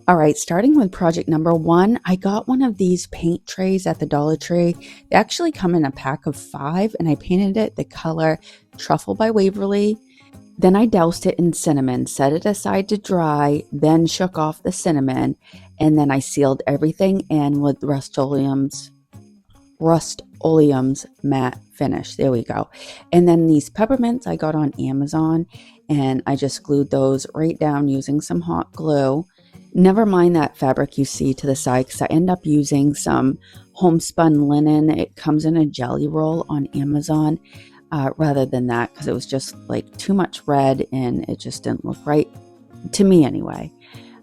All right, starting with project number 1, I got one of these paint trays at the Dollar Tree. They actually come in a pack of 5, and I painted it the color Truffle by Waverly. Then I doused it in cinnamon, set it aside to dry, then shook off the cinnamon, and then I sealed everything in with Rust-Oleum's matte finish. There we go. And then these peppermints I got on Amazon, and I just glued those right down using some hot glue. Never mind that fabric you see to the side, because I end up using some homespun linen. It comes in a jelly roll on Amazon rather than that, because it was just like too much red and it just didn't look right to me anyway.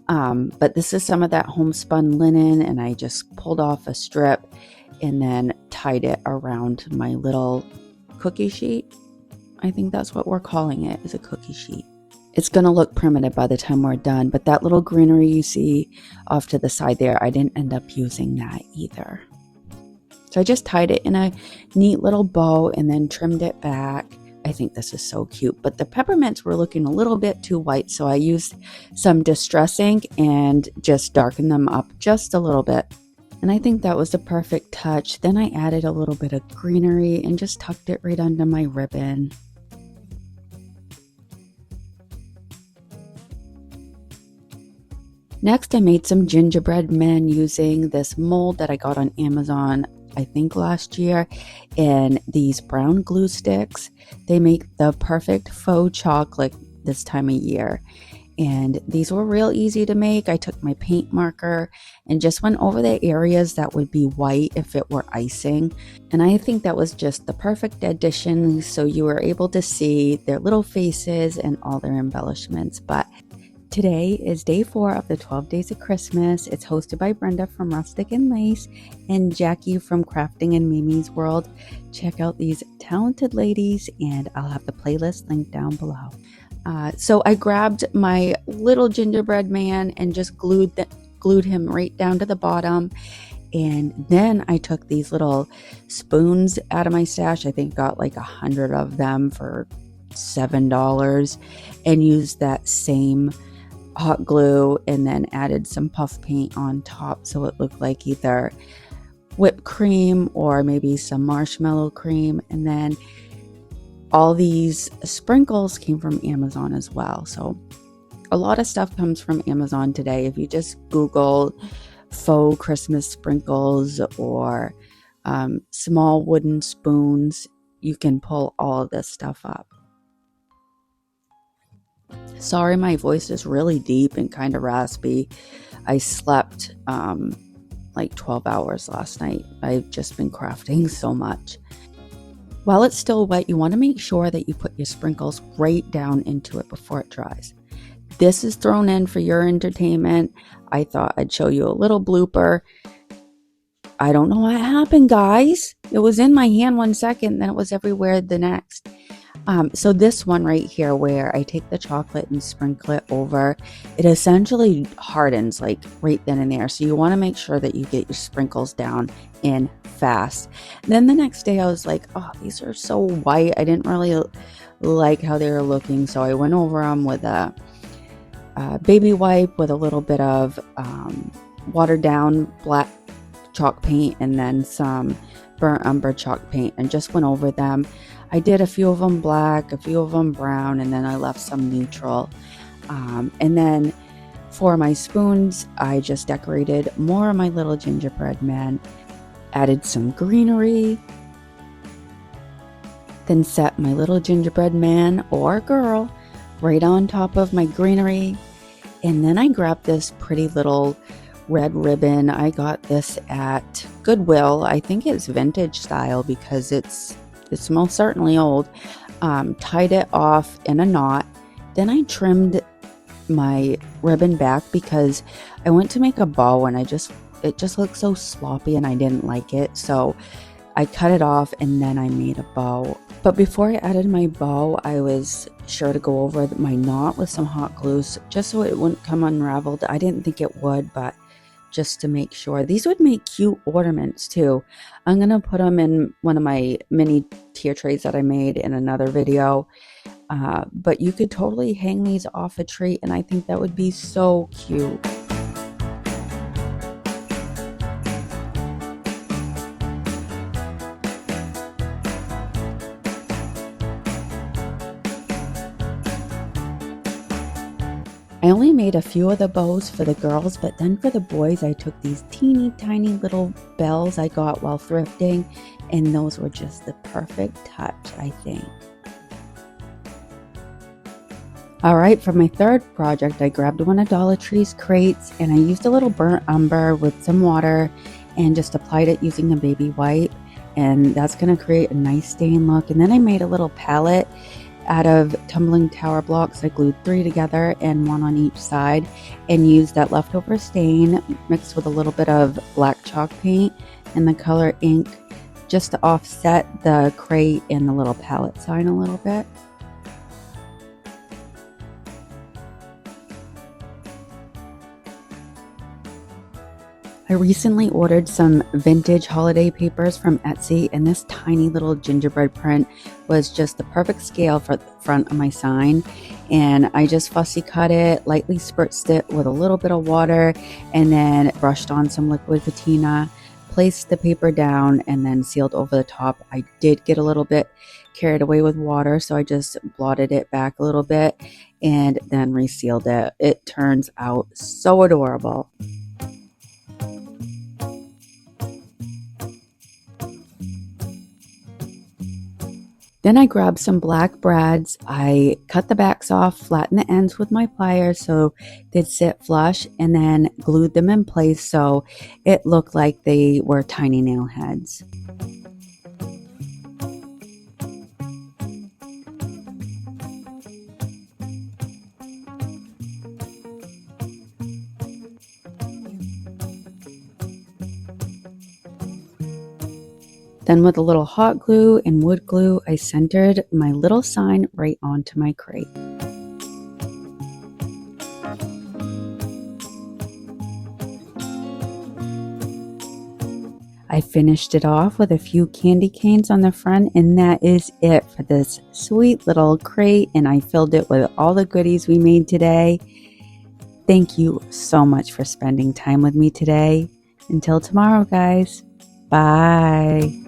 But this is some of that homespun linen, and I just pulled off a strip and then tied it around my little cookie sheet. I think that's what we're calling it, is a cookie sheet. It's going to look primitive by the time we're done, but that little greenery you see off to the side there, I didn't end up using that either. So I just tied it in a neat little bow and then trimmed it back. I think this is so cute, but the peppermints were looking a little bit too white, so I used some Distress ink and just darkened them up just a little bit. And I think that was the perfect touch. Then I added a little bit of greenery and just tucked it right under my ribbon. Next, I made some gingerbread men using this mold that I got on Amazon, I think last year, and these brown glue sticks. They make the perfect faux chocolate this time of year. And these were real easy to make. I took my paint marker and just went over the areas that would be white if it were icing. And I think that was just the perfect addition, so you were able to see their little faces and all their embellishments. But today is day 4 of the 12 Days of Christmas. It's hosted by Brenda from Rustic and Lace and Jackie from Crafting in Mimi's World. Check out these talented ladies, and I'll have the playlist linked down below. So I grabbed my little gingerbread man and just glued him right down to the bottom. And then I took these little spoons out of my stash. I think got like 100 of them for $7, and used that same hot glue and then added some puff paint on top, so it looked like either whipped cream or maybe some marshmallow cream. And then all these sprinkles came from Amazon as well. So a lot of stuff comes from Amazon today. If you just Google faux Christmas sprinkles or small wooden spoons, you can pull all of this stuff up. Sorry, my voice is really deep and kind of raspy. I slept like 12 hours last night. I've just been crafting so much. While it's still wet, you want to make sure that you put your sprinkles right down into it before it dries. This is thrown in for your entertainment. I thought I'd show you a little blooper. I don't know what happened, guys. It was in my hand 1 second, then it was everywhere the next. So this one right here, where I take the chocolate and sprinkle it over, it essentially hardens like right then and there. So you want to make sure that you get your sprinkles down in fast. Then the next day I was like, oh, these are so white. I didn't really like how they were looking. So I went over them with a baby wipe with a little bit of watered down black chalk paint and then some burnt umber chalk paint, and just went over them. I did a few of them black, a few of them brown, and then I left some neutral. And then for my spoons, I just decorated more of my little gingerbread men, added some greenery, then set my little gingerbread man or girl right on top of my greenery. And then I grabbed this pretty little red ribbon. I got this at Goodwill. I think it's vintage style because it's most certainly old. Tied it off in a knot. Then I trimmed my ribbon back because I went to make a bow and it just looked so sloppy and I didn't like it. So I cut it off and then I made a bow. But before I added my bow, I was sure to go over my knot with some hot glue just so it wouldn't come unraveled. I didn't think it would, but just to make sure. These would make cute ornaments too. I'm going to put them in one of my mini tier trays that I made in another video. But you could totally hang these off a tree, and I think that would be so cute. I only made a few of the bows for the girls, but then for the boys, I took these teeny tiny little bells I got while thrifting, and those were just the perfect touch, I think. All right, for my third project, I grabbed one of Dollar Tree's crates and I used a little burnt umber with some water and just applied it using a baby wipe, and that's going to create a nice stain look. And then I made a little palette out of tumbling tower blocks. I glued 3 together and 1 on each side and used that leftover stain mixed with a little bit of black chalk paint and the color ink just to offset the crate and the little palette sign a little bit. I recently ordered some vintage holiday papers from Etsy, and this tiny little gingerbread print was just the perfect scale for the front of my sign. And I just fussy cut it, lightly spritzed it with a little bit of water, and then brushed on some liquid patina, placed the paper down, and then sealed over the top. I did get a little bit carried away with water, so I just blotted it back a little bit and then resealed it. It turns out so adorable. Then I grabbed some black brads. I cut the backs off, flattened the ends with my pliers so they'd sit flush, and then glued them in place so it looked like they were tiny nail heads. Then with a little hot glue and wood glue, I centered my little sign right onto my crate. I finished it off with a few candy canes on the front, and that is it for this sweet little crate, and I filled it with all the goodies we made today. Thank you so much for spending time with me today. Until tomorrow, guys. Bye.